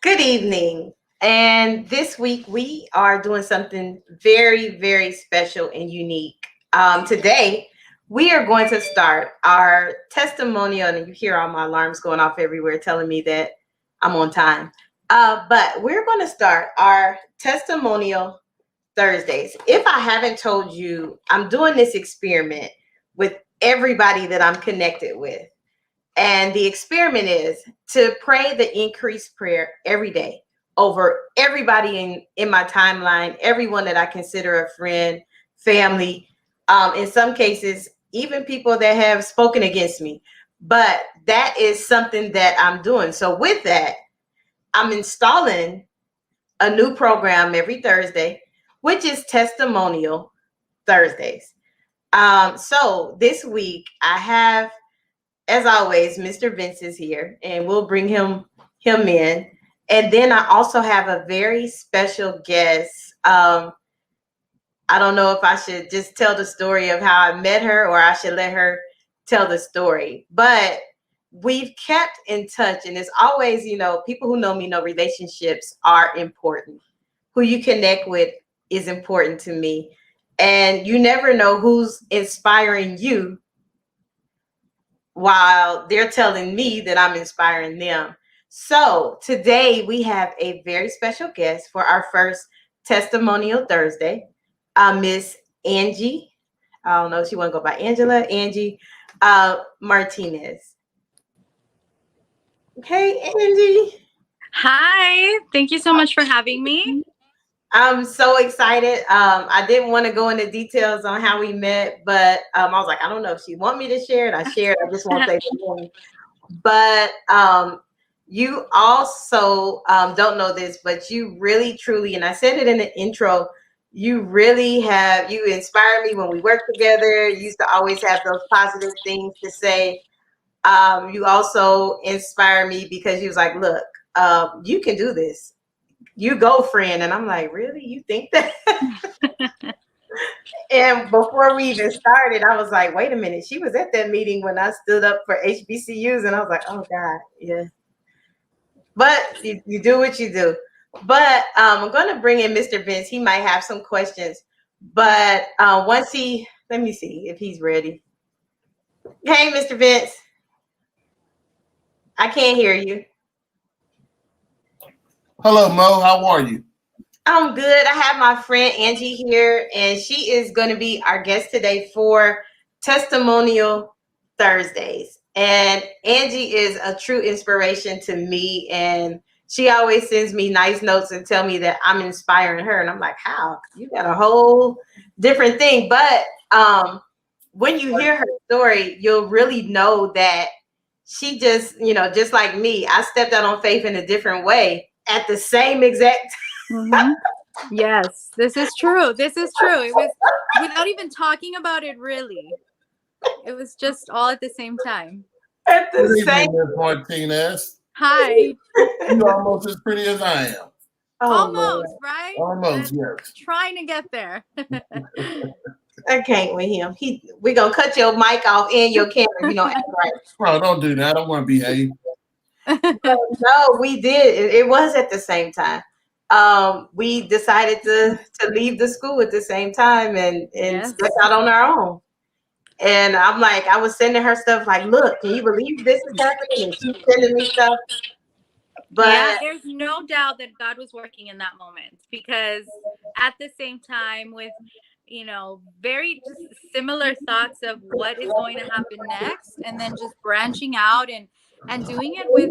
Good evening. And this week we are doing something very, very special and unique. Today we are going to start our testimonial, and you hear all my alarms going off everywhere telling me that I'm on time. But we're going to start our testimonial Thursdays. If I haven't told you, I'm doing this experiment with everybody that I'm connected with. And the experiment is to pray the increased prayer every day over everybody in my timeline, everyone that I consider a friend, family, in some cases, even people that have spoken against me. But that is something that I'm doing. So, with that, I'm installing a new program every Thursday, which is Testimonial Thursdays. So, this week, I have, as always, Mr. Vince is here, and we'll bring him in. And then I also have a very special guest. I don't know if I should just tell the story of how I met her, or I should let her tell the story. But we've kept in touch, and it's always, people who know me know relationships are important. Who you connect with is important to me, and you never know who's inspiring you while they're telling me that I'm inspiring them. So today we have a very special guest for our first Testimonial Thursday, Miss Angie. I don't know if she want to go by Angela, Angie Martinez. Hey, Angie. Hi, thank you so much for having me. I'm so excited. I didn't want to go into details on how we met, but I was like, I don't know if she want me to share it. I shared. I just won't say the name. But you also don't know this, but you really, truly, and I said it in the intro, you really have, you inspired me when we worked together. You used to always have those positive things to say. You also inspire me because you was like, look, you can do this. You go, friend. And I'm like, really? You think that? And before we even started, I was like, wait a minute. She was at that meeting when I stood up for HBCUs, and I was like, oh God, yeah. But you do what you do. But I'm going to bring in Mr. Vince. He might have some questions. But let me see if he's ready. Hey, Mr. Vince. I can't hear you. Hello, Mo. How are you? I'm good. I have my friend Angie here, and she is going to be our guest today for Testimonial Thursdays. And Angie is a true inspiration to me, and she always sends me nice notes and tell me that I'm inspiring her. And I'm like, how? You got a whole different thing. But when you hear her story, you'll really know that she just, just like me, I stepped out on faith in a different way at the same exact Mm-hmm. Yes, this is true. This is true. It was without even talking about it, really. It was just all at the same time. at the Good same. evening, Miss Martinez. Hi. You're almost as pretty as I am. Oh Almost, Lord, right? Almost, yes. Trying to get there. I can't with him. We gonna cut your mic off and your camera if you don't act right. No, don't do that. I don't want to behave. No, we did. It was at the same time. We decided to leave the school at the same time and Yes. step out on our own. And I'm like, I was sending her stuff like, look, can you believe this is happening? And she's sending me stuff. Yeah, But there's no doubt that God was working in that moment because at the same time with very just similar thoughts of what is going to happen next and then just branching out and doing it with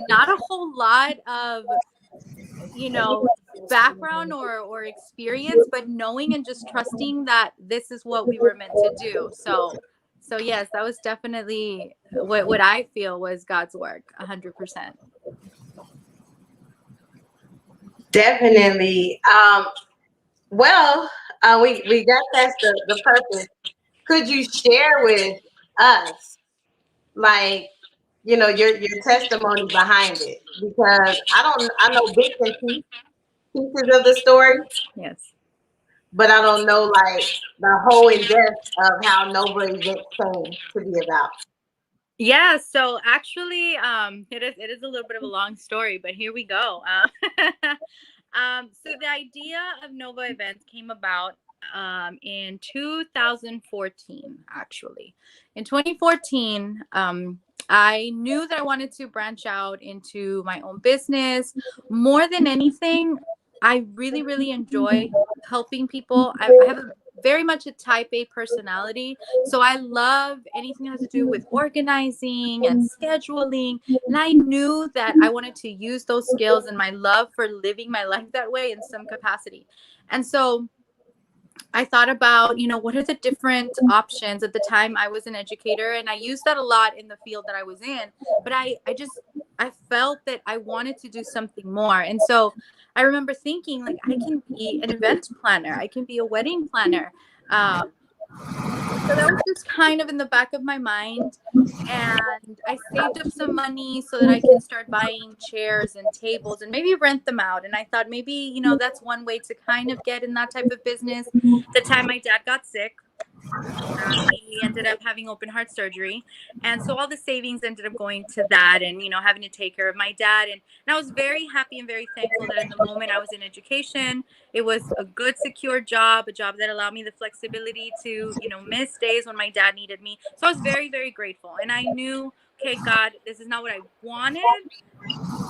not a whole lot of you know background or experience, but knowing and just trusting that this is what we were meant to do. So yes, that was definitely what I feel was God's work 100%. definitely, well, we got past the purpose. Could you share with us, like, your testimony behind it? Because I know bits and pieces of the story, Yes. but I don't know like the whole in depth of how Nova event came to be about. Yeah, so actually, it is a little bit of a long story, but here we go. So the idea of Nova Events came about in 2014. Actually, in 2014, I knew that I wanted to branch out into my own business. More than anything, I really, really enjoy helping people. I have very much a type A personality. So I love anything that has to do with organizing and scheduling. And I knew that I wanted to use those skills and my love for living my life that way in some capacity. And so I thought about, what are the different options. At the time I was an educator and I used that a lot in the field that I was in, but I felt that I wanted to do something more. And so I remember thinking like I can be an event planner, I can be a wedding planner. Um, so that was just kind of in the back of my mind. And I saved up some money so that I can start buying chairs and tables and maybe rent them out. And I thought maybe, that's one way to kind of get in that type of business. The time my dad got sick, he ended up having open heart surgery. And so all the savings ended up going to that and, having to take care of my dad. And I was very happy and very thankful that in the moment I was in education, it was a good, secure job, a job that allowed me the flexibility to, miss days when my dad needed me. So I was very, very grateful. And I knew, okay, God, this is not what I wanted,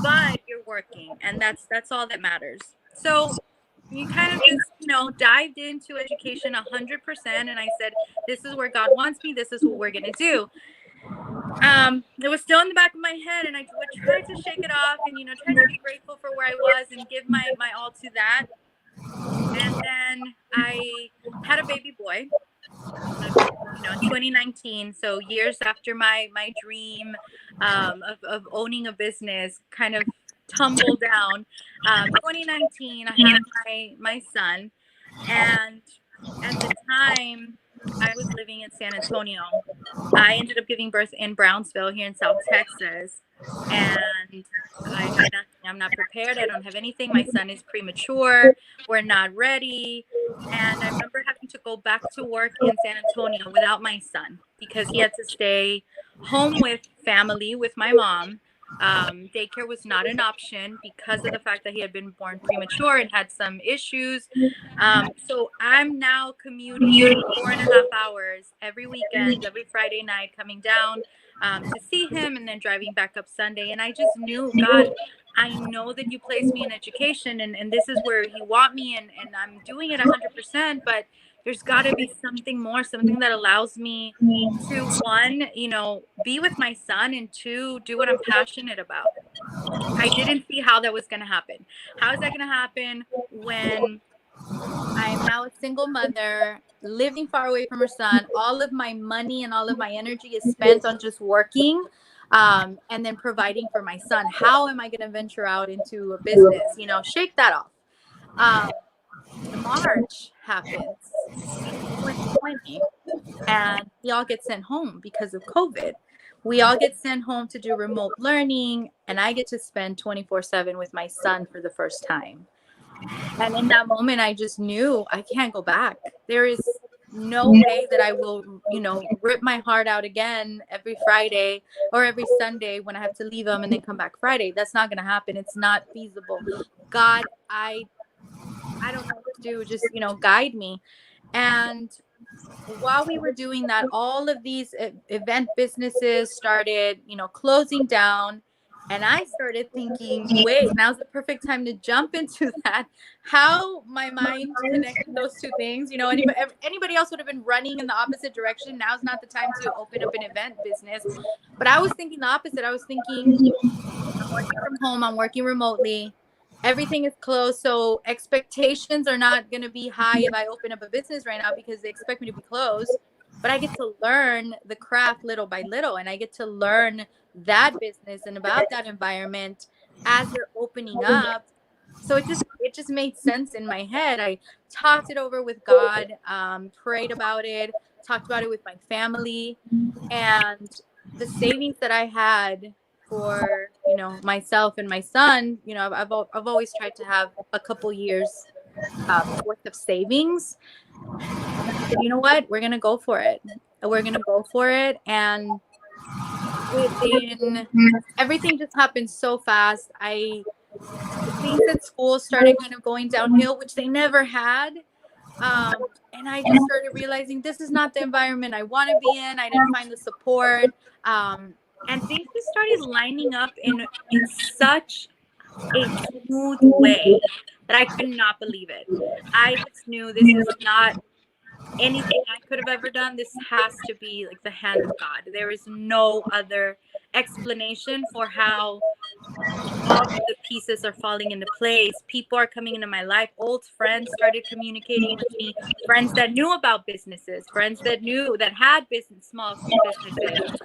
but you're working. And that's all that matters. So you kind of just, dived into education 100%. And I said, this is where God wants me. This is what we're going to do. It was still in the back of my head and I would try to shake it off and, try to be grateful for where I was and give my all to that. And then I had a baby boy, in 2019. So years after my dream of owning a business kind of tumbled down. 2019, I had my son, and at the time I was living in San Antonio. I ended up giving birth in Brownsville here in South Texas, and I had nothing. I'm not prepared. I don't have anything. My son is premature. We're not ready. And I remember having to go back to work in San Antonio without my son because he had to stay home with family with my mom. Daycare was not an option because of the fact that he had been born premature and had some issues. So I'm now commuting 4.5 hours every weekend, every Friday night, coming down to see him and then driving back up Sunday. And I just knew, God, I know that you placed me in education and this is where you want me and I'm doing it 100%, but there's got to be something more, something that allows me to, one, be with my son, and two, do what I'm passionate about. I didn't see how that was going to happen. How is that going to happen when I'm now a single mother living far away from her son? All of my money and all of my energy is spent on just working and then providing for my son. How am I going to venture out into a business? Shake that off. March happens in 2020 and we all get sent home because of COVID. We all get sent home to do remote learning, and I get to spend 24/7 with my son for the first time. And in that moment, I just knew I can't go back. There is no way that I will, rip my heart out again every Friday or every Sunday when I have to leave him and then come back Friday. That's not going to happen. It's not feasible. God, I don't know what to do. Just, guide me. And while we were doing that, all of these event businesses started, closing down. And I started thinking, wait, now's the perfect time to jump into that. How my mind connected those two things. Anybody else would have been running in the opposite direction. Now's not the time to open up an event business. But I was thinking the opposite. I was thinking, I'm working from home, I'm working remotely. Everything is closed. So expectations are not going to be high if I open up a business right now because they expect me to be closed. But I get to learn the craft little by little, and I get to learn that business and about that environment as they're opening up. So it just made sense in my head. I talked it over with God, prayed about it, talked about it with my family, and the savings that I had for myself and my son, I've always tried to have a couple years worth of savings. And I said, you know what, we're gonna go for it. And within everything just happened so fast. Things at school started kind of going downhill, which they never had. And I just started realizing this is not the environment I want to be in. I didn't find the support. And things just started lining up in such a smooth way that I could not believe it. I just knew this is not anything I could have ever done. This has to be like the hand of God. There is no other explanation for how all of the pieces are falling into place. People are coming into my life. Old friends started communicating with me. Friends that knew about businesses. Friends that had small businesses.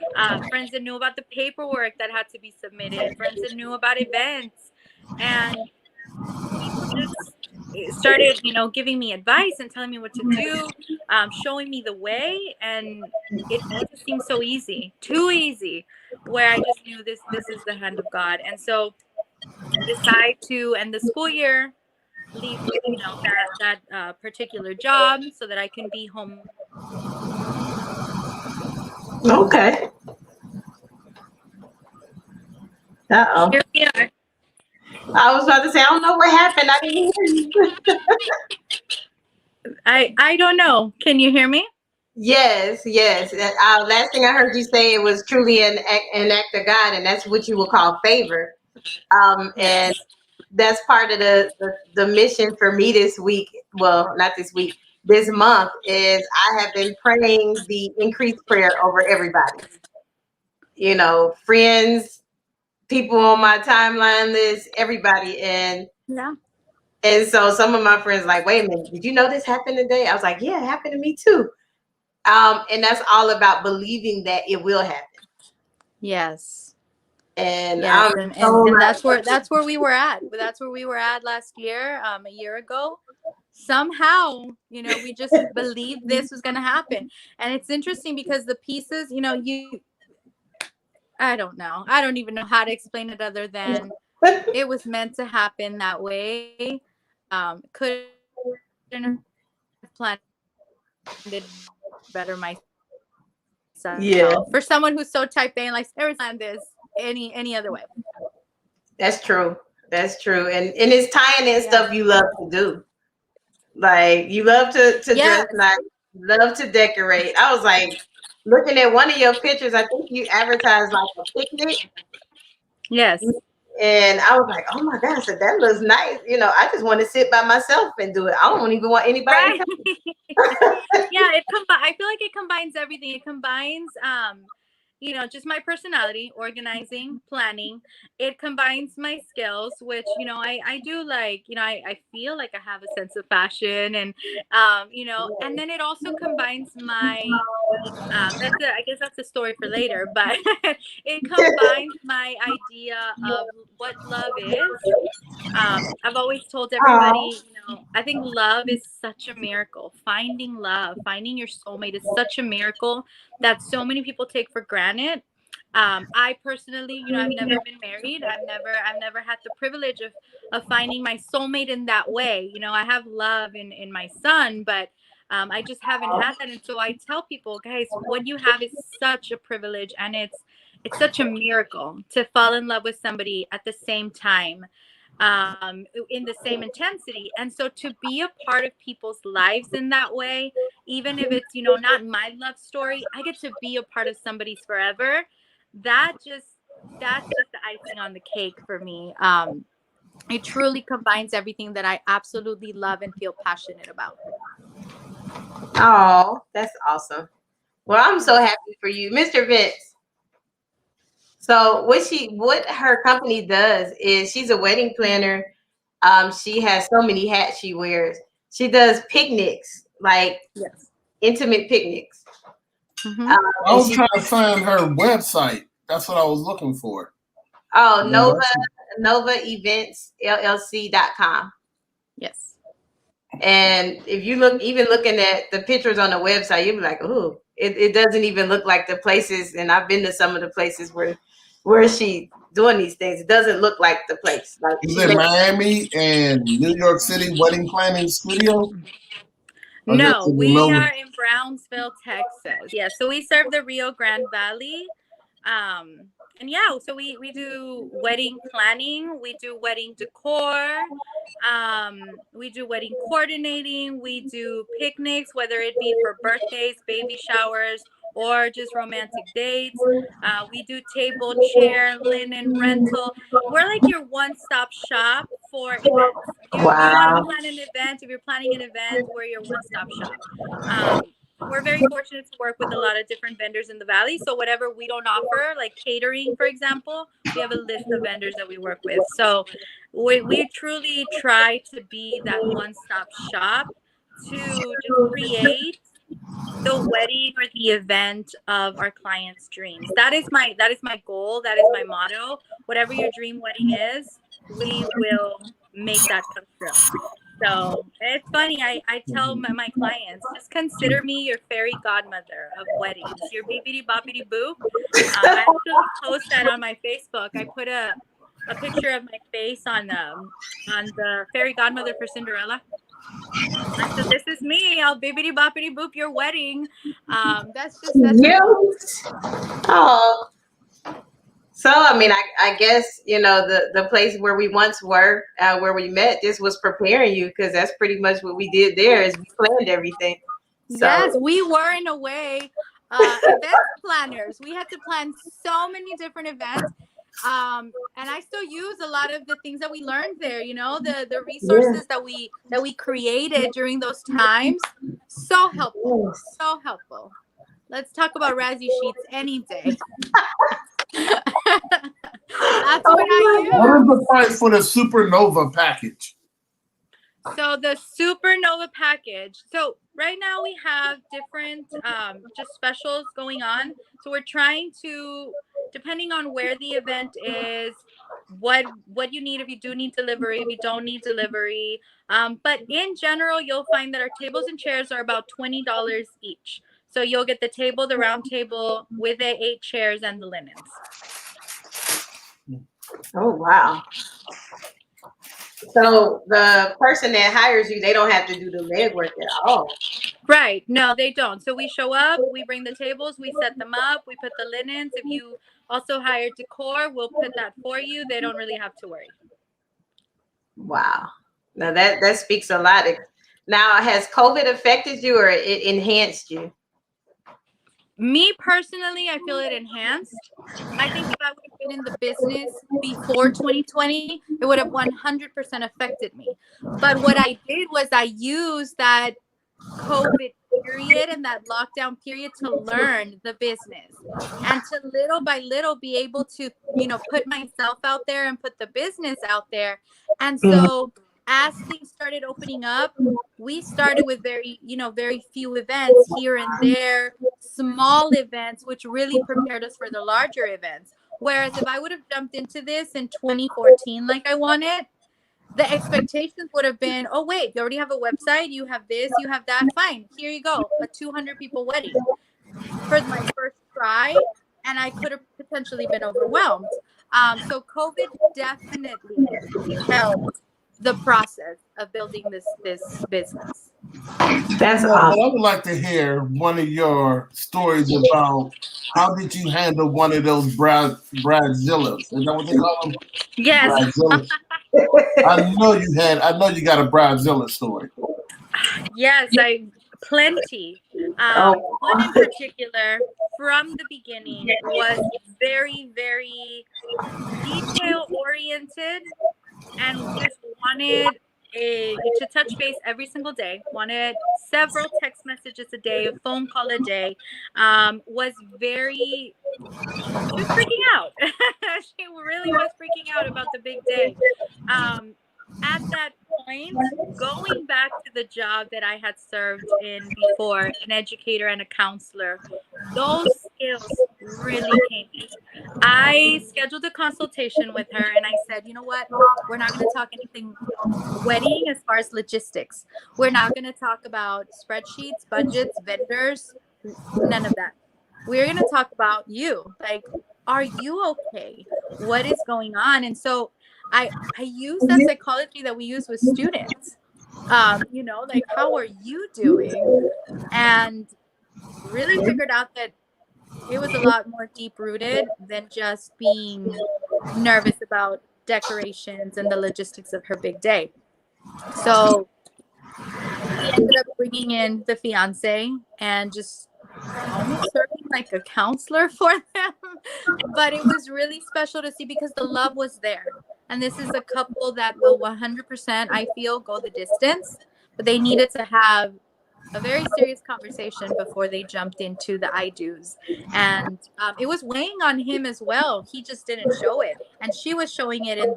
Friends that knew about the paperwork that had to be submitted. Friends that knew about events, and people just started, giving me advice and telling me what to do, showing me the way, and it all just seemed so easy, too easy, where I just knew this is the hand of God. And so decide to end the school year, leave, that particular job so that I can be home. Okay. Uh-oh. Here we are. I was about to say, I don't know what happened. I didn't hear you. I don't know. Can you hear me? Yes. Last thing I heard you say, it was truly an act of God, and that's what you will call favor. And that's part of the mission for me this week. Well, not this week, this month, is I have been praying the increased prayer over everybody. Friends, people on my timeline list, everybody. And so some of my friends like, wait a minute, did you know this happened today? I was like, yeah, it happened to me too. And that's all about believing that it will happen. Yes. And that's where we were at. That's where we were at last year, a year ago. Somehow, we just believed this was going to happen. And it's interesting because the pieces, I don't know. I don't even know how to explain it other than it was meant to happen that way. Couldn't have planned it better myself. Yeah. For someone who's so type A and likes never plan this any other way. That's true. And it's tying in stuff you love to do. Like, you love to dress nice, love to decorate. I was like, looking at one of your pictures, I think you advertised like a picnic. Yes. And I was like, oh my gosh, so that looks nice. I just want to sit by myself and do it. I don't even want anybody to come. I feel like it combines everything. It combines just my personality, organizing, planning. It combines my skills, which, I do like, I feel like I have a sense of fashion, and, and then it also combines my, I guess that's a story for later, but it combines my idea of what love is. I've always told everybody, I think love is such a miracle. Finding love, finding your soulmate is such a miracle that so many people take for granted. I personally, I've never been married. I've never had the privilege of finding my soulmate in that way. I have love in my son, but I just haven't had that. And so I tell people, guys, what you have is such a privilege, and it's such a miracle to fall in love with somebody at the same time, in the same intensity. And so to be a part of people's lives in that way, even if it's, not my love story, I get to be a part of somebody's forever. That's just the icing on the cake for me. It truly combines everything that I absolutely love and feel passionate about. Oh, that's awesome. Well, I'm so happy for you, Mr. Vince. So what her company does is she's a wedding planner. She has so many hats she wears. She does picnics, like intimate picnics. Mm-hmm. I was trying to find her website. That's what I was looking for. Oh, Nova Events LLC.com. Yes. And if you looking at the pictures on the website, you'll be like, oh, it doesn't even look like the places. And I've been to some of the places where she doing these things. It doesn't look like the place. Like, is it Miami and New York City wedding planning studio? No, we are in Brownsville, Texas. Yeah, so we serve the Rio Grande Valley. And yeah, so we do wedding planning, we do wedding decor, we do wedding coordinating, we do picnics, whether it be for birthdays, baby showers, or just romantic dates. We do table, chair, linen rental. We're like your one-stop shop for events. You want to Wow. plan an event, if you're planning an event, we're your one-stop shop. We're very fortunate to work with a lot of different vendors in the valley. So whatever we don't offer, like catering, for example, we have a list of vendors that we work with. So we truly try to be that one-stop shop to just create the wedding or the event of our clients' dreams. That is my goal. That is my motto. Whatever your dream wedding is, we will make that come true. So it's funny. I tell my clients, just consider me your fairy godmother of weddings, your bibbidi boppity boo. I actually post that on my Facebook. I put a picture of my face on the fairy godmother for Cinderella. I said, "This is me. I'll bibbidi boppity boop your wedding." That's just You. Oh. So, I mean, I guess, the place where we once were, where we met, just was preparing you, because that's pretty much what we did there is we planned everything. Yes, So, we were in a way event planners. We had to plan so many different events. And I still use a lot of the things that we learned there, the yeah. resources that we created during those times. So helpful. Yes. So helpful. Let's talk about Razzie Sheets any day. That's what I use. What is the price for the Supernova package? So the Supernova package. So right now we have different just specials going on. So we're trying to, depending on where the event is, what you need, if you do need delivery, if you don't need delivery. But in general, you'll find that our tables and chairs are about $20 each. So you'll get the table, the round table with the 8 chairs and the linens. Oh, wow. So the person that hires you, they don't have to do the legwork at all. Right. No, they don't. So we show up, we bring the tables, we set them up, we put the linens. If you also hire decor, we'll put that for you. They don't really have to worry. Wow. Now that speaks a lot. Now, has COVID affected you or it enhanced you? Me personally, I feel it enhanced. I think if I would have been in the business before 2020, it would have 100% affected me. But what I did was I used that COVID period and that lockdown period to learn the business and to little by little be able to, put myself out there and put the business out there. And so as things started opening up, we started with very few events here and there, small events, which really prepared us for the larger events. Whereas if I would have jumped into this in 2014 like I wanted, the expectations would have been, oh, wait, you already have a website, you have this, you have that, fine, here you go, a 200 people wedding for my first try, and I could have potentially been overwhelmed. So COVID definitely helped the process of building this business. That's But awesome. I would like to hear one of your stories about how did you handle one of those bridezillas? Is that what they call them? Yes. Bridezillas. I know you got a bridezilla story. Yes, plenty. One in particular from the beginning was very, very detail oriented and just wanted to touch base every single day, wanted several text messages a day, a phone call a day, was very, she was freaking out. She really was freaking out about the big day. At that point, going back to the job that I had served in before, an educator and a counselor, those skills really came in. I scheduled a consultation with her and I said, you know what? We're not going to talk anything wedding as far as logistics. We're not going to talk about spreadsheets, budgets, vendors, none of that. We're going to talk about you. Like, are you okay? What is going on? And so I use that psychology that we use with students. Like, how are you doing? And really figured out that It was a lot more deep rooted than just being nervous about decorations and the logistics of her big day. So we ended up bringing in the fiance and just almost serving like a counselor for them. But it was really special to see because the love was there. And this is a couple that will 100%, I feel, go the distance. But they needed to have a very serious conversation before they jumped into the I do's. And it was weighing on him as well. He just didn't show it. And she was showing it in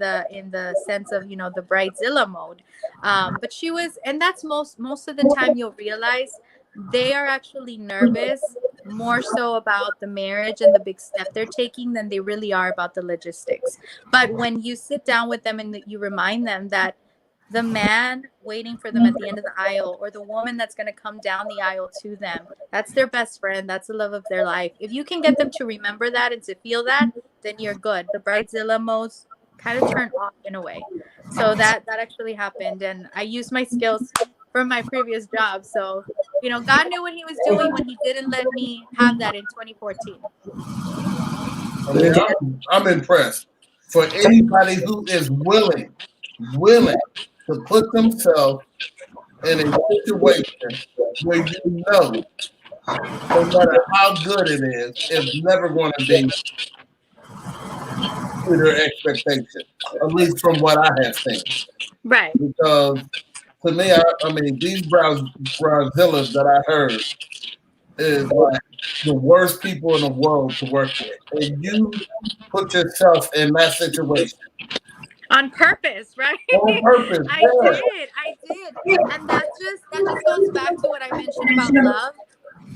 the sense of, you know, the bridezilla mode. But she was, and that's most of the time you'll realize they are actually nervous more so about the marriage and the big step they're taking than they really are about the logistics. But when you sit down with them and you remind them that the man waiting for them at the end of the aisle or the woman that's going to come down the aisle to them, that's their best friend, that's the love of their life. If you can get them to remember that and to feel that, then you're good. The bridezilla modes kind of turn off in a way. So that actually happened, and I used my skills from my previous job. So, you know, God knew what he was doing when he didn't let me have that in 2014. I mean, I'm impressed. For anybody who is willing to put themselves in a situation where you know, no matter how good it is, it's never going to be to their expectation, at least from what I have seen. Right. Because to me, I mean, these Brazilians that I heard is like the worst people in the world to work with. And you put yourself in that situation. On purpose, right? On purpose. I did. And that just goes back to what I mentioned about love.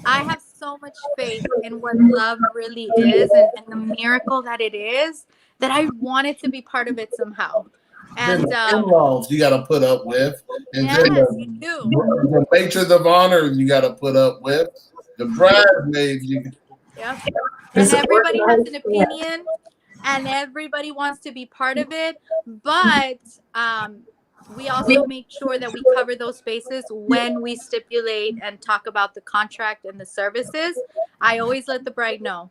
I have so much faith in what love really is and the miracle that it is that I wanted to be part of it somehow. And the in-laws you got to put up with, and yes, then you do. the matrons of honor you got to put up with, the bridesmaids. Yep. And everybody has an opinion, and everybody wants to be part of it, but we also make sure that we cover those spaces when we stipulate and talk about the contract and the services. I always let the bride know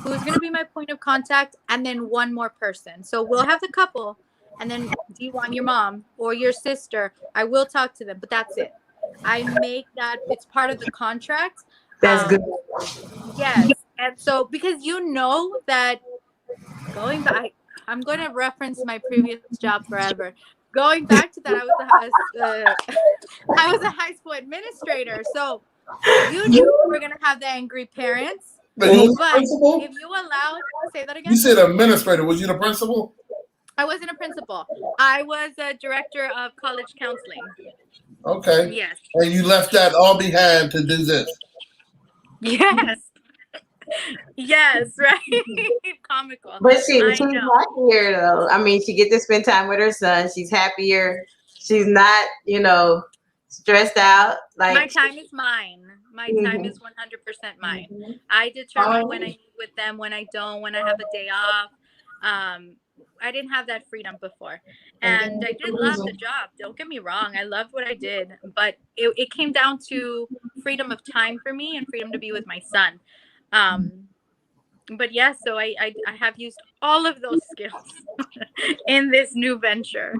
who's going to be my point of contact, and then one more person. So we'll have the couple, and then do you want your mom or your sister? I will talk to them, but that's it. I make that it's part of the contract. That's good. Yes. And so, because you know that going back, I'm going to reference my previous job forever. Going back to that, I was a high school administrator. So you knew we were going to have the angry parents. But you was the principal? If you allowed, say that again. You said administrator. Was you the principal? I wasn't a principal. I was a director of college counseling. Okay. Yes. And you left that all behind to do this. Yes. Yes, right. Comical. But she's happier though. I mean, she get to spend time with her son. She's happier. She's not, you know, stressed out. Like my time is mine. My time is 100% mine. I determine when I meet with them, when I don't, when I have a day off. I didn't have that freedom before, and I did love the job. Don't get me wrong, I loved what I did, but it came down to freedom of time for me and freedom to be with my son. But yeah, so I have used all of those skills in this new venture.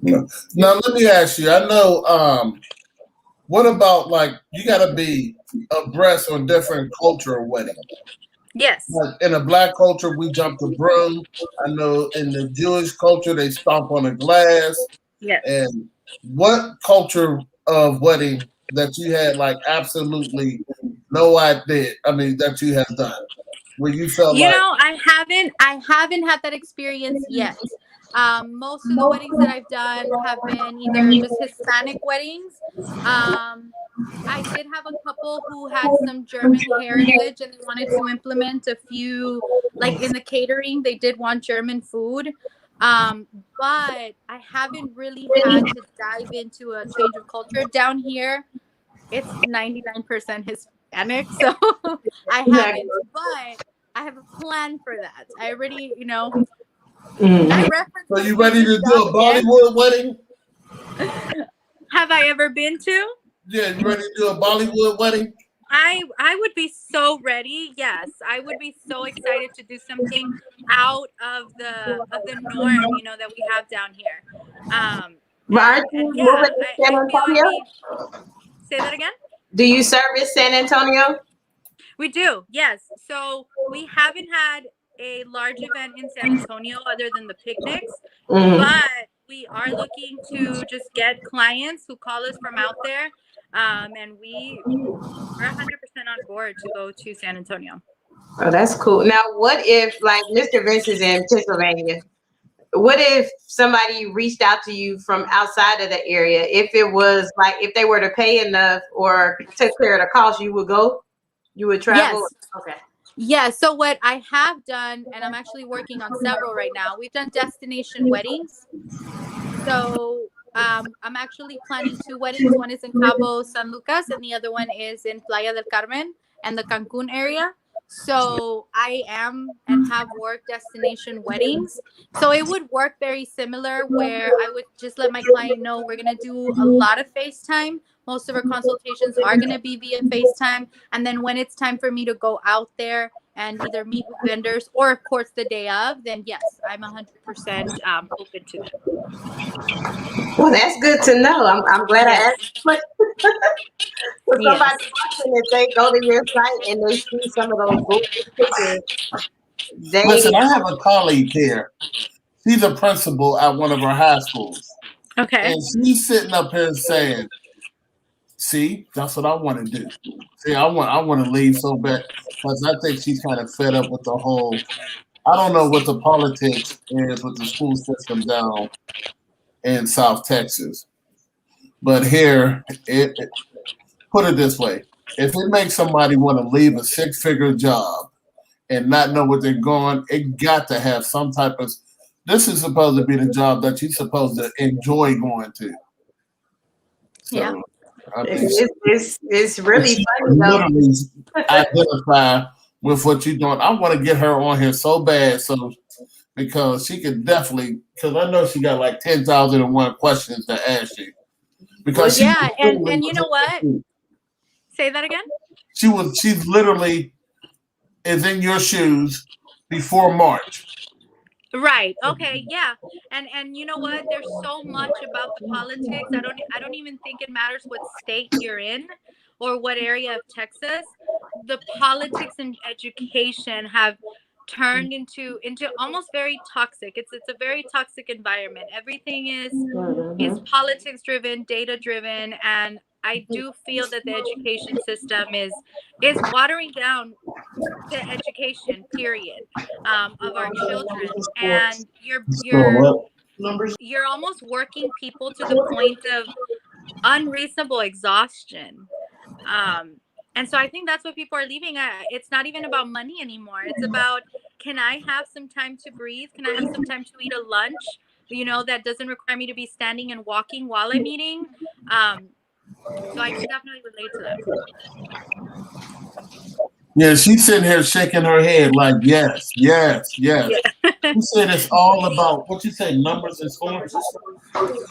Now let me ask you. I know. What about like you got to be abreast on different cultural weddings? Yes. Like in a black culture, we jump the broom. I know in the Jewish culture, they stomp on the glass. Yes. And what culture of wedding that you had like absolutely no idea? I mean, that you have done where you felt you know, I haven't had that experience yet. Most of the weddings that I've done have been either just Hispanic weddings. I did have a couple who had some German heritage and they wanted to implement a few, like in the catering, they did want German food. But I haven't really had to dive into a change of culture. Down here, it's 99% Hispanic, so I haven't, but I have a plan for that. I already, you know. So you ready to do a Bollywood wedding? Have I ever been to? Yeah, you ready to do a Bollywood wedding? I would be so ready. Yes, I would be so excited to do something out of the norm, that we have down here. But aren't And you yeah, moving to San I feel I'd Antonio? be. Say that again. Do you service San Antonio? We do, yes. So we haven't had a large event in San Antonio other than the picnics, Mm-hmm. but we are looking to just get clients who call us from out there, and we're 100% on board to go to San Antonio. Oh, that's cool. Now, what if, like, Mr. Vince is in Pennsylvania? What if somebody reached out to you from outside of the area? If it was like, if they were to pay enough or take care of the cost, you would go? You would travel? Yes. Okay. Yeah, so what I have done, and I'm actually working on several right now, we've done destination weddings. So I'm actually planning 2 weddings. One is in Cabo San Lucas, and the other one is in Playa del Carmen and the Cancun area. So I am and have worked destination weddings. So it would work very similar where I would just let my client know we're going to do a lot of FaceTime. Most of our consultations are going to be via FaceTime. And then when it's time for me to go out there and either meet with vendors or, of course, the day of, then yes, I'm 100% open to that. Well, that's good to know. I'm glad I Yes. asked. But for somebody watching, if they go to your site and they see some of those gorgeous pictures, Listen, they I have a colleague here. She's a principal at one of our high schools. Okay. And she's sitting up here saying, see, that's what I want to do. See, I want to leave so bad because I think she's kind of fed up with the whole. I don't know what the politics is with the school system down in South Texas, but here, put it this way: if it makes somebody want to leave a six-figure job and not know what they're going, it got to have some type of. This is supposed to be the job that you're supposed to enjoy going to. So, Yeah. I think it's really funny though. literally identify with what you're doing. I want to get her on here so bad, so because she could definitely. Because I know she got like 10,001 questions to ask you. Because Yeah, and you know what? Say that again. She's literally is in your shoes before March. Right. Okay. Yeah. And you know what? There's so much about the politics. I don't even think it matters what state you're in or what area of Texas. The politics and education have turned into almost very toxic. It's a very toxic environment. Everything is politics driven, data driven, and I do feel that the education system is watering down the education period of our children, and you're almost working people to the point of unreasonable exhaustion. And so I think that's what people are leaving at. It's not even about money anymore. It's about, can I have some time to breathe? Can I have some time to eat a lunch, that doesn't require me to be standing and walking while I'm eating? So I can definitely relate to that. Yeah, she's sitting here shaking her head like, yes, yes, yes. You said it's all about what you say, numbers and scores?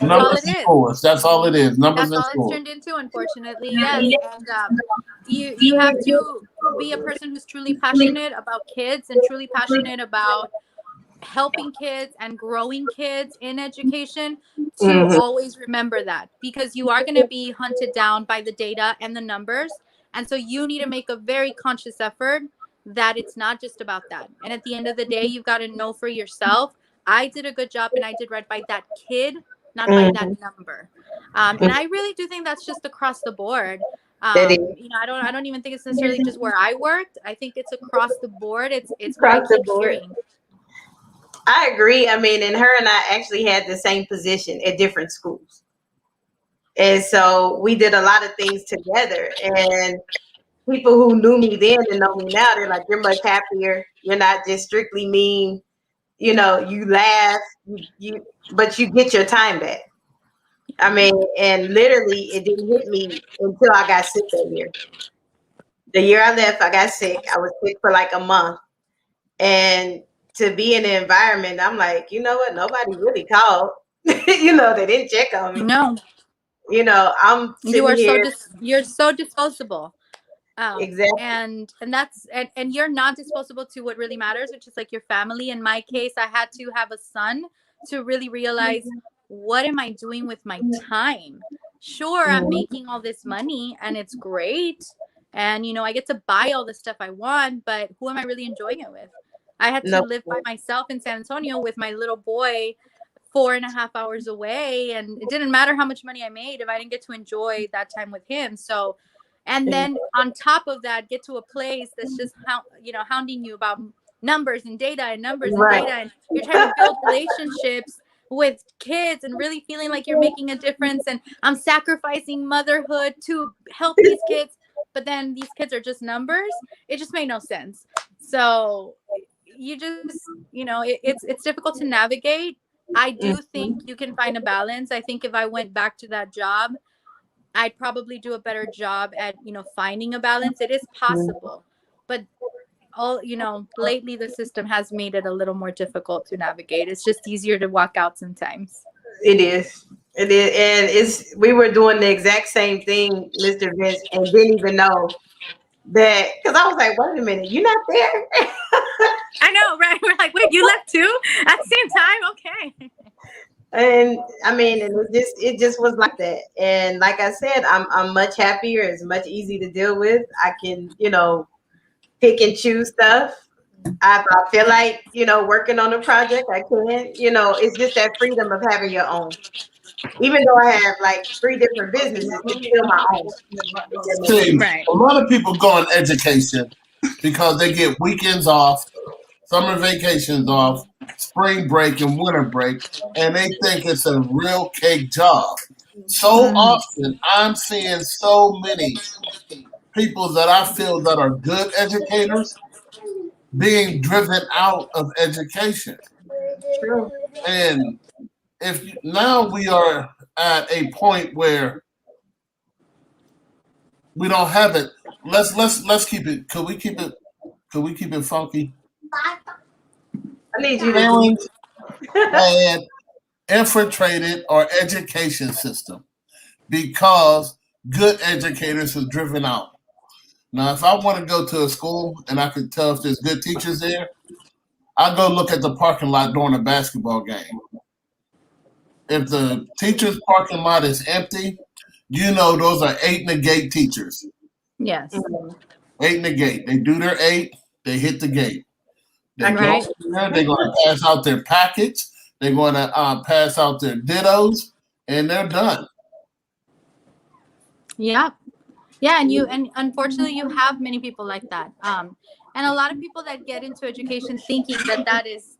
Numbers and scores. That's all it is. Numbers and scores. That's all it's turned into, unfortunately. Yes. And you have to be a person who's truly passionate about kids and truly passionate about helping kids and growing kids in education to always remember that, because you are going to be hunted down by the data and the numbers. And so you need to make a very conscious effort that it's not just about that. And at the end of the day, you've got to know for yourself, I did a good job and I did right by that kid, not by that number. And I really do think that's just across the board. I don't even think it's necessarily just where I worked. I think it's across the board. It's what I keep hearing. I agree. I mean, and her and I actually had the same position at different schools. And so we did a lot of things together. And people who knew me then and know me now, they're like, you're much happier. You're not just strictly mean. You laugh, but you get your time back. I mean, and literally it didn't hit me until I got sick that year. The year I left, I got sick. I was sick for like a month. And to be in the environment, I'm like, you know what? Nobody really called. They didn't check on me. No. I'm sitting here. You're so disposable. Exactly. And that's and you're not disposable to what really matters, which is like your family. In my case, I had to have a son to really realize, what am I doing with my time? Sure, I'm making all this money and it's great, and I get to buy all the stuff I want, but who am I really enjoying it with? I had to No. live by myself in San Antonio with my little boy 4.5 hours away, and it didn't matter how much money I made if I didn't get to enjoy that time with him. So, and then on top of that, get to a place that's just hounding you about numbers and data and numbers and Right. data, and you're trying to build relationships with kids and really feeling like you're making a difference, and I'm sacrificing motherhood to help these kids, but then these kids are just numbers. It just made no sense. So you just, it's difficult to navigate. I do think you can find a balance. I think if I went back to that job, I'd probably do a better job at, finding a balance. It is possible, but lately the system has made it a little more difficult to navigate. It's just easier to walk out sometimes. It is. It is. And we were doing the exact same thing, Mr. Vince, and didn't even know that, because I was like, wait a minute, you're not there. I know, right? We're like, wait, you left too at the same time? Okay. And I mean, and it just was like that. And like I said, I'm much happier. It's much easier to deal with. I can, pick and choose stuff. If I feel like, working on a project, I can. It's just that freedom of having your own. Even though I have like 3 different businesses, it's still my own. See, Right. a lot of people go on education because they get weekends off, summer vacations off, spring break and winter break, and they think it's a real cake job. So often, I'm seeing so many people that I feel that are good educators being driven out of education. True. And now we are at a point where we don't have it. Let's keep it. Could we keep it? Could we keep it funky? I need you to. Parents had infiltrated our education system because good educators was driven out. Now, if I want to go to a school and I can tell if there's good teachers there, I go look at the parking lot during a basketball game. If the teacher's parking lot is empty, those are 8 in the gate teachers. Yes. 8 in the gate. They do their 8, they hit the gate. They Right. go there, they're going to pass out their packets, they're going to pass out their dittos, and they're done. Yeah. Yeah, and unfortunately you have many people like that. And a lot of people that get into education thinking that is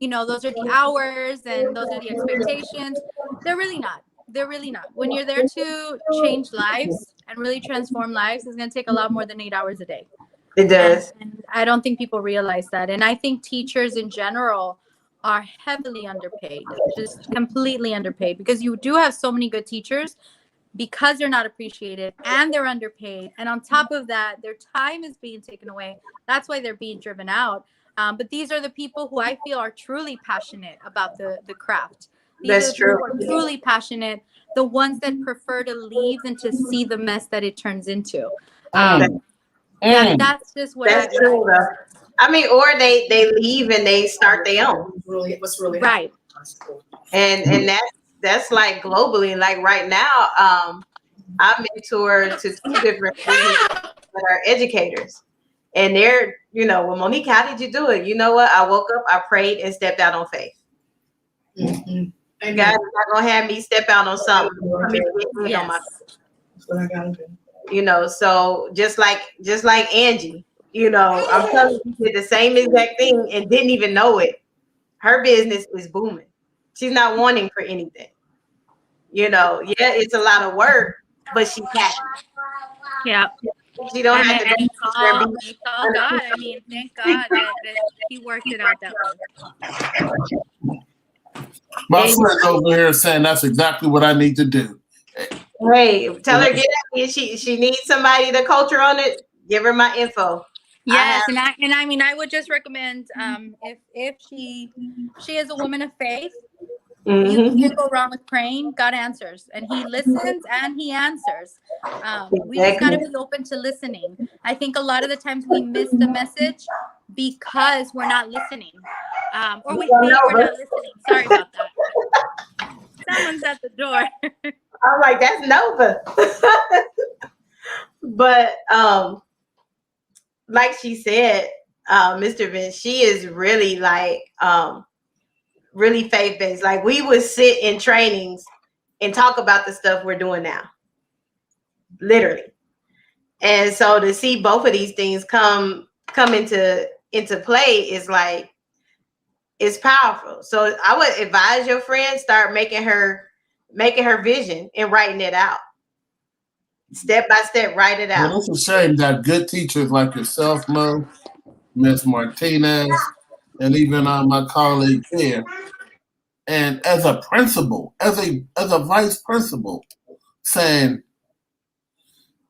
those are the hours and those are the expectations. They're really not. They're really not. When you're there to change lives and really transform lives, it's going to take a lot more than 8 hours a day. It does. And I don't think people realize that. And I think teachers in general are heavily underpaid, just completely underpaid, because you do have so many good teachers, because they're not appreciated and they're underpaid. And on top of that, their time is being taken away. That's why they're being driven out. But these are the people who I feel are truly passionate about the craft. These That's are the people true. who are truly passionate, the ones that prefer to leave than to see the mess that it turns into. That's just what That's true, though. I mean, or they leave and they start their own. What's really right. And that's like globally. Like right now, I mentor to 2 different businesses that are educators. And they're, well, Monique, how did you do it? You know what? I woke up, I prayed, and stepped out on faith. Mm-hmm. God's not gonna have me step out on something. Yes. That's what I gotta do. So just like Angie, I'm telling you, she did the same exact thing and didn't even know it. Her business is booming. She's not wanting for anything. Yeah, it's a lot of work, but she's happy. Yeah. She don't have to It's all God. I mean, thank God that He worked it out that way. My friend's over here saying that's exactly what I need to do. Hey, tell her get at me. She needs somebody to coach her on it. Give her my info. Yes, I mean, I would just recommend if she is a woman of faith, You can't go wrong with praying. God answers, and He listens and He answers. We just got to be open to listening. I think a lot of the times we miss the message because we're not listening, or we think we're not listening. Sorry about that. Someone's at the door. I'm like, that's Nova. But like she said, Mr. Vince, she is really like really faith-based. Like, we would sit in trainings and talk about the stuff we're doing now. Literally. And so to see both of these things come into play is like, it's powerful. So I would advise your friend, start making her vision and writing it out. Step by step, write it out. Well, it's a shame that good teachers like yourself, Mo, Miss Martinez, and even my colleague here, and as a principal, as a vice principal, saying,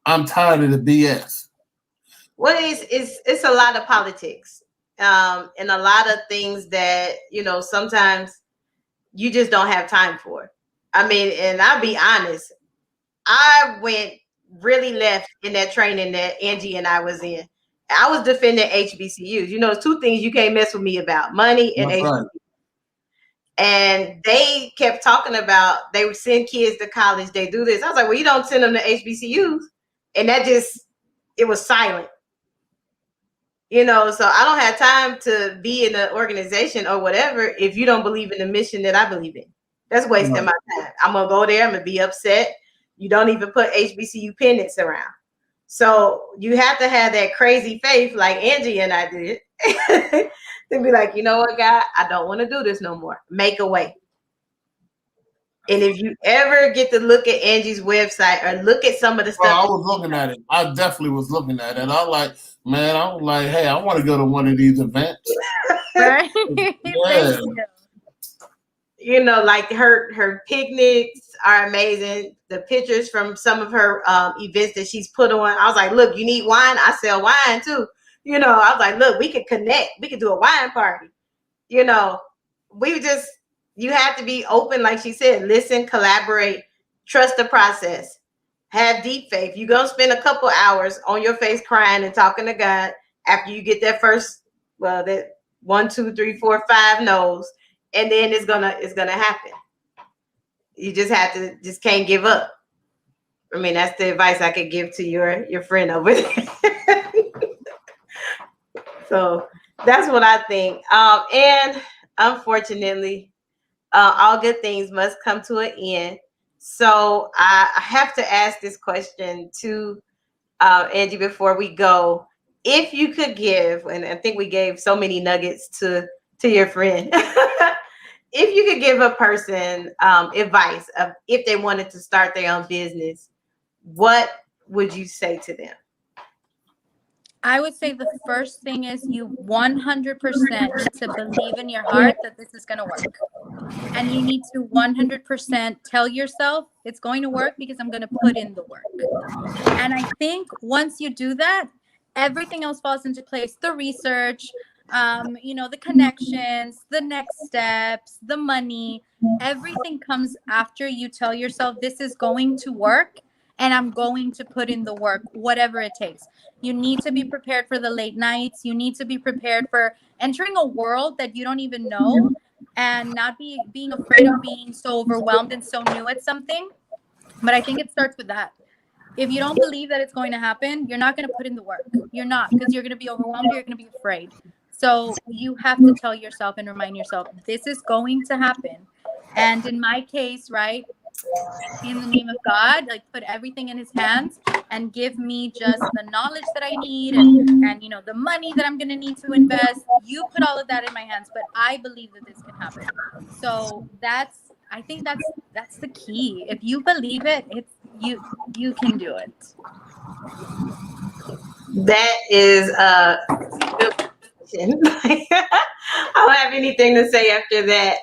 I'm tired of the BS. Well, it's a lot of politics, and a lot of things that, sometimes you just don't have time for. I mean, and I'll be honest, I went really left in that training that Angie and I was in. I was defending HBCUs. It's two things you can't mess with me about: money and HBCUs. Right. And they kept talking about they would send kids to college, they do this. I was like, well, you don't send them to HBCUs. And it was silent. So I don't have time to be in an organization or whatever if you don't believe in the mission that I believe in. That's wasting my time. I'm going to go there. I'm going to be upset. You don't even put HBCU pennants around. So you have to have that crazy faith like Angie and I did to be like, you know what, God, I don't want to do this no more. Make a way. And if you ever get to look at Angie's website or look at some of the stuff. I was looking at it. I definitely was looking at it. I was like, hey, I want to go to one of these events. Right? Yeah. Like her picnics are amazing. The pictures from some of her events that she's put on. I was like, look, you need wine? I sell wine too. I was like, look, we could connect. We could do a wine party. You have to be open, like she said, listen, collaborate, trust the process, have deep faith. You're going to spend a couple hours on your face crying and talking to God after you get that first, that 1, 2, 3, 4, 5 no's, and then it's gonna happen. You just can't give up. I mean, that's the advice I could give to your friend over there. So that's what I think. And unfortunately, all good things must come to an end. So I have to ask this question to Angie before we go. If you could give, and I think we gave so many nuggets to your friend, if you could give a person advice of if they wanted to start their own business, what would you say to them? I would say the first thing is you 100% need to believe in your heart that this is going to work. And you need to 100% tell yourself it's going to work because I'm going to put in the work. And I think once you do that, everything else falls into place. The research, the connections, the next steps, the money, everything comes after you tell yourself this is going to work. And I'm going to put in the work, whatever it takes. You need to be prepared for the late nights. You need to be prepared for entering a world that you don't even know and not being afraid of being so overwhelmed and so new at something. But I think it starts with that. If you don't believe that it's going to happen, you're not going to put in the work. You're not, because you're going to be overwhelmed. You're going to be afraid. So you have to tell yourself and remind yourself, this is going to happen. And in my case, right, in the name of God, like put everything in his hands and give me just the knowledge that I need and the money that I'm going to need to invest. You put all of that in my hands, but I believe that this can happen. So I think that's the key. If you believe it, it's you can do it. That is good question. I don't have anything to say after that.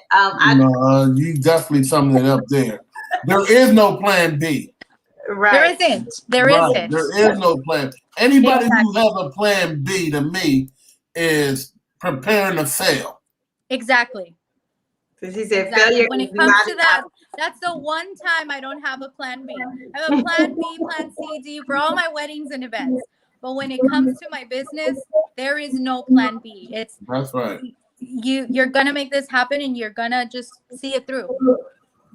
You definitely summed it up there. There is no plan B. Right. There isn't. There is no plan. Anybody who has a plan B, to me, is preparing to fail. Exactly. Because he said Exactly. failure When is it comes not to an that, option. that's the one time I don't have a plan B. I have a plan B, plan C, D for all my weddings and events. But when it comes to my business, there is no plan B. It's That's right. you're gonna make this happen and you're gonna just see it through.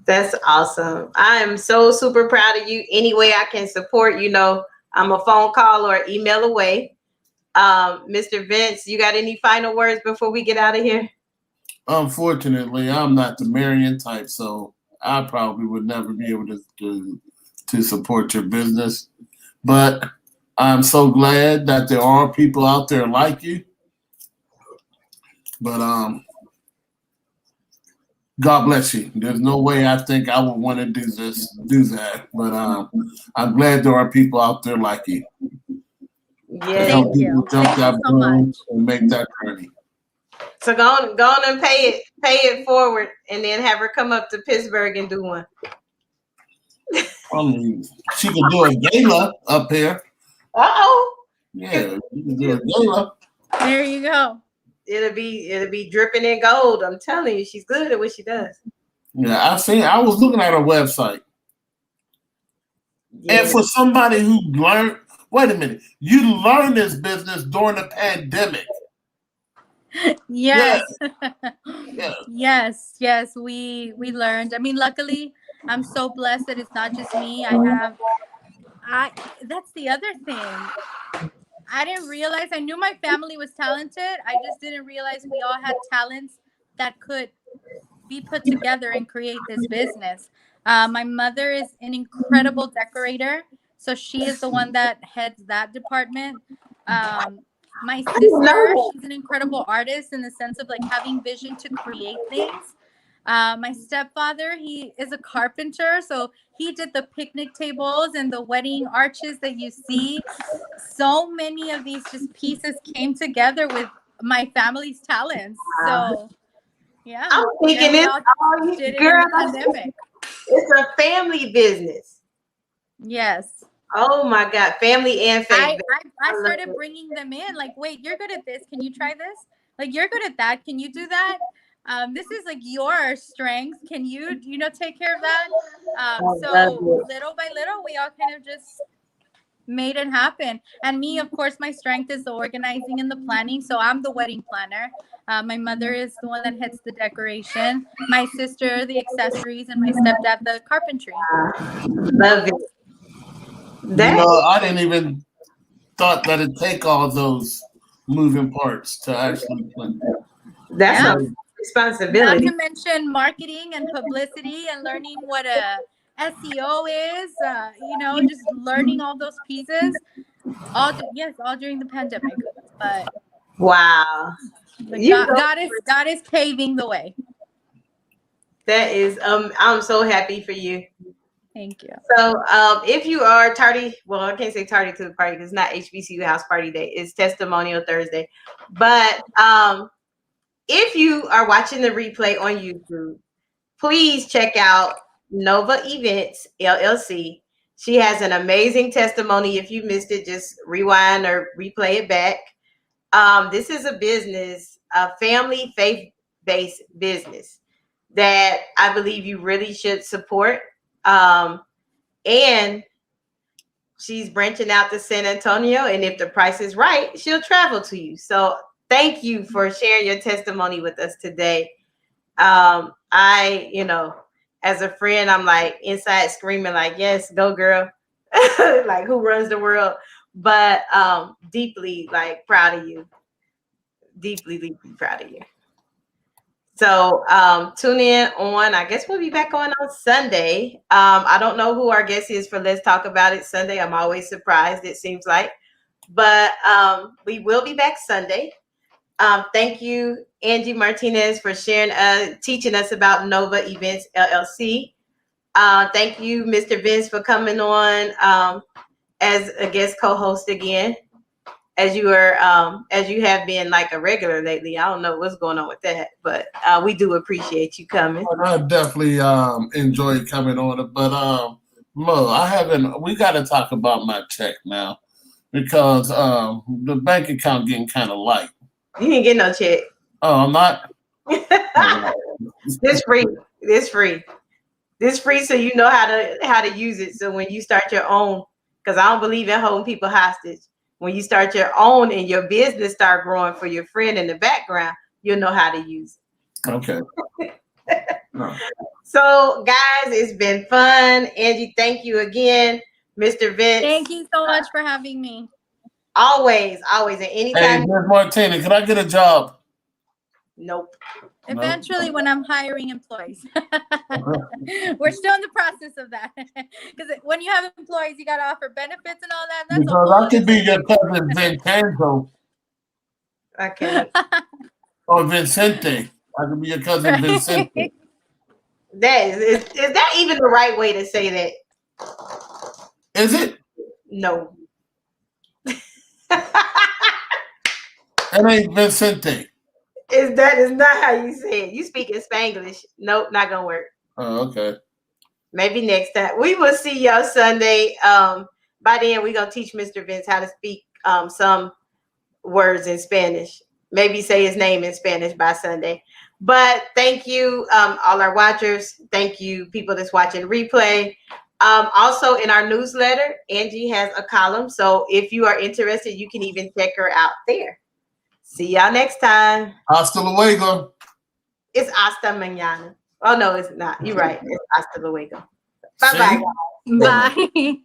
That's awesome. I am so super proud of you. Any way I can support, I'm a phone call or email away. Mr. Vince, you got any final words before we get out of here? Unfortunately, I'm not the Marion type, so I probably would never be able to support your business. But I'm so glad that there are people out there like you. But God bless you. There's no way I think I would want to do that. But I'm glad there are people out there like you. Yeah. Thank you. Jump Thank that you so broom much. and make that journey. So go on and pay it forward, and then have her come up to Pittsburgh and do one. I mean, she could do a gala up here. Uh-oh. Yeah, she could do a gala. There you go. It'll be dripping in gold. I'm telling you, she's good at what she does. Yeah, I was looking at her website. Yeah. And for somebody who learned, wait a minute, you learned this business during the pandemic. Yes. Yeah. Yes, we learned. I mean, luckily, I'm so blessed that it's not just me. That's the other thing. I didn't realize, I knew my family was talented. I just didn't realize we all had talents that could be put together and create this business. My mother is an incredible decorator, so she is the one that heads that department. My sister, she's an incredible artist in the sense of like having vision to create things. My stepfather, he is a carpenter, so he did the picnic tables and the wedding arches that you see. So many of these just pieces came together with my family's talents. So yeah, I'm thinking and we it's all all did it in girl. the pandemic. It's a family business. Yes. Oh my God, family and faith. I started bringing them in. Like, wait, you're good at this. Can you try this? Like, you're good at that. Can you do that? This is like your strength. Can you take care of that? So little by little, we all kind of just made it happen. And me, of course, my strength is the organizing and the planning. So I'm the wedding planner. My mother is the one that heads the decoration. My sister, the accessories, and my stepdad, the carpentry. Love it. I didn't even thought that it'd take all those moving parts to actually plan. That's a responsibility. Not to mention marketing and publicity and learning what a SEO is. Just learning all those pieces. All during the pandemic. But wow, God is paving the way. That is I'm so happy for you. Thank you. So if you are tardy, well, I can't say tardy to the party because it's not HBCU house party day. It's Testimonial Thursday. But if you are watching the replay on YouTube, please check out Nova Events, LLC. She has an amazing testimony. If you missed it, just rewind or replay it back. This is a business, a family faith-based business that I believe you really should support. And she's branching out to San Antonio, and if the price is right, she'll travel to you. So thank you for sharing your testimony with us today. As a friend, I'm like inside screaming like, yes, go girl. Like, who runs the world? But deeply like proud of you. Deeply, deeply proud of you. So tune in on, I guess we'll be back on Sunday. I don't know who our guest is for Let's Talk About It Sunday. I'm always surprised, it seems like. But we will be back Sunday. Thank you, Angie Martinez, for sharing, teaching us about Nova Events, LLC. Thank you, Mr. Vince, for coming on as a guest co-host again. As you have been like a regular lately. I don't know what's going on with that, but we do appreciate you coming. I definitely enjoyed coming on it, but Mo, we got to talk about my check now because the bank account getting kind of light. You didn't get no check. Oh, I'm not? This free. This free. This free, so you know how to use it. So when you start your own, because I don't believe in holding people hostage. When you start your own and your business start growing for your friend in the background, you'll know how to use it. Okay. So, guys, it's been fun. Angie, thank you again. Mr. Vince. Thank you so much for having me. Always, and anytime. Hey, Ms. Martina, can I get a job? Nope. Eventually, when I'm hiring employees. We're still in the process of that. Because when you have employees, you got to offer benefits and all that. That's Because I could be your cousin Vincenzo Okay. or Vincente. I could be your cousin Vincente. Is that even the right way to say that? Is it? No. That ain't Vincente. That is not how you say it. You speak in Spanglish. Nope, not gonna work. Oh, okay. Maybe next time. We will see y'all Sunday. By then we're gonna teach Mr. Vince how to speak some words in Spanish. Maybe say his name in Spanish by Sunday. But thank you, all our watchers. Thank you, people that's watching replay. Also in our newsletter, Angie has a column. So if you are interested, you can even check her out there. See y'all next time. Hasta luego. It's hasta mañana. Oh, no, it's not. You're right. It's hasta luego. Bye-bye. Bye.